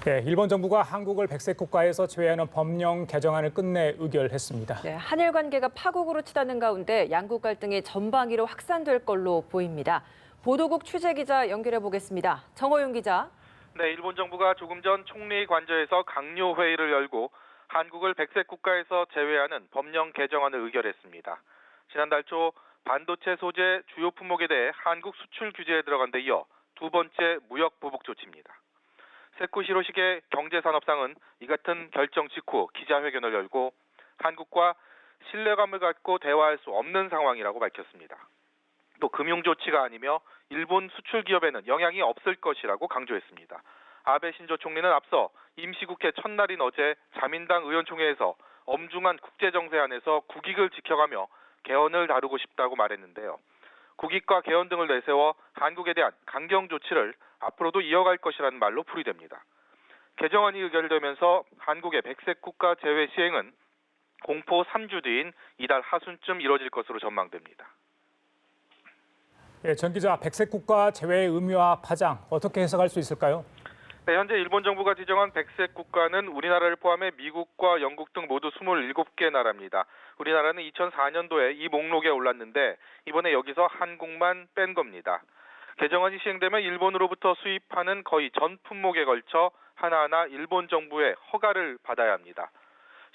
네, 일본 정부가 한국을 백색 국가에서 제외하는 법령 개정안을 끝내 의결했습니다. 네, 한일 관계가 파국으로 치닫는 가운데 양국 갈등이 전방위로 확산될 걸로 보입니다. 보도국 취재기자 연결해 보겠습니다. 정호윤 기자. 네, 일본 정부가 조금 전 총리 관저에서 강요 회의를 열고 한국을 백색 국가에서 제외하는 법령 개정안을 의결했습니다. 지난달 초 반도체 소재 주요 품목에 대해 한국 수출 규제에 들어간 데 이어 두 번째 무역 보복 조치입니다. 세쿠 히로시게 경제산업상은 이 같은 결정 직후 기자회견을 열고 한국과 신뢰감을 갖고 대화할 수 없는 상황이라고 밝혔습니다. 또 금융조치가 아니며 일본 수출 기업에는 영향이 없을 것이라고 강조했습니다. 아베 신조 총리는 앞서 임시국회 첫날인 어제 자민당 의원총회에서 엄중한 국제정세안에서 국익을 지켜가며 개헌을 다루고 싶다고 말했는데요. 국익과 개헌 등을 내세워 한국에 대한 강경 조치를 앞으로도 이어갈 것이라는 말로 풀이됩니다. 개정안이 의결되면서 한국의 백색 국가 제외 시행은 공포 3주 뒤인 이달 하순쯤 이뤄질 것으로 전망됩니다. 전 기자, 백색 국가 제외의 의미와 파장 어떻게 해석할 수 있을까요? 네, 현재 일본 정부가 지정한 백색 국가는 우리나라를 포함해 미국과 영국 등 모두 27개 나라입니다. 우리나라는 2004년도에 이 목록에 올랐는데 이번에 여기서 한국만 뺀 겁니다. 개정안이 시행되면 일본으로부터 수입하는 거의 전 품목에 걸쳐 하나하나 일본 정부의 허가를 받아야 합니다.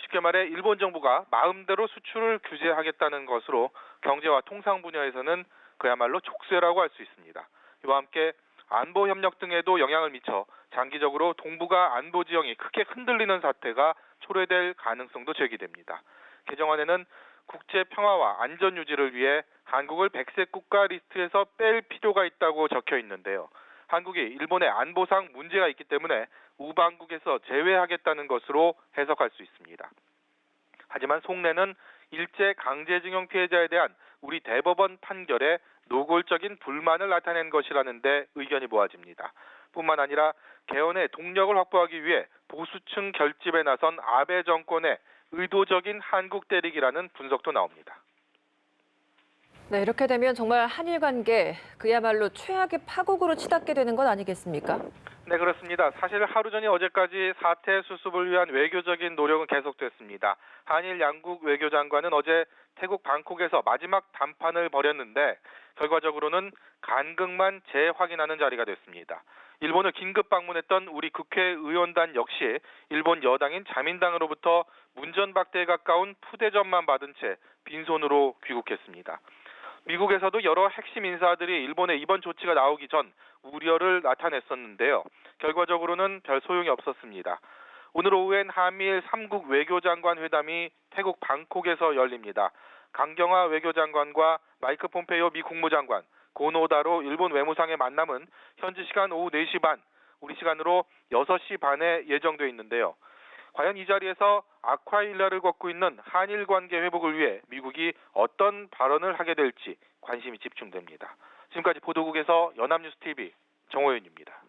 쉽게 말해 일본 정부가 마음대로 수출을 규제하겠다는 것으로 경제와 통상 분야에서는 그야말로 족쇄라고 할 수 있습니다. 이와 함께 안보 협력 등에도 영향을 미쳐 장기적으로 동북아 안보 지형이 크게 흔들리는 사태가 초래될 가능성도 제기됩니다. 개정안에는 국제 평화와 안전 유지를 위해 한국을 백색 국가 리스트에서 뺄 필요가 있다고 적혀 있는데요. 한국이 일본의 안보상 문제가 있기 때문에 우방국에서 제외하겠다는 것으로 해석할 수 있습니다. 하지만 속내는 일제 강제징용 피해자에 대한 우리 대법원 판결에 노골적인 불만을 나타낸 것이라는 데 의견이 모아집니다. 뿐만 아니라 개헌의 동력을 확보하기 위해 보수층 결집에 나선 아베 정권의 의도적인 한국 때리기라는 분석도 나옵니다. 네, 이렇게 되면 정말 한일 관계 그야말로 최악의 파국으로 치닫게 되는 것 아니겠습니까? 네, 그렇습니다. 사실 하루 전이 어제까지 사태 수습을 위한 외교적인 노력은 계속됐습니다. 한일 양국 외교장관은 어제 태국 방콕에서 마지막 담판을 벌였는데 결과적으로는 간극만 재확인하는 자리가 됐습니다. 일본을 긴급 방문했던 우리 국회의원단 역시 일본 여당인 자민당으로부터 문전박대에 가까운 푸대접만 받은 채 빈손으로 귀국했습니다. 미국에서도 여러 핵심 인사들이 일본의 이번 조치가 나오기 전 우려를 나타냈었는데요. 결과적으로는 별 소용이 없었습니다. 오늘 오후엔 한미일 3국 외교장관 회담이 태국 방콕에서 열립니다. 강경화 외교장관과 마이크 폼페이오 미 국무장관, 고노다로 일본 외무상의 만남은 현지 시간 오후 4시 반, 우리 시간으로 6시 반에 예정돼 있는데요. 과연 이 자리에서 아쿠아일라를 걷고 있는 한일 관계 회복을 위해 미국이 어떤 발언을 하게 될지 관심이 집중됩니다. 지금까지 보도국에서 연합뉴스TV 정호윤입니다.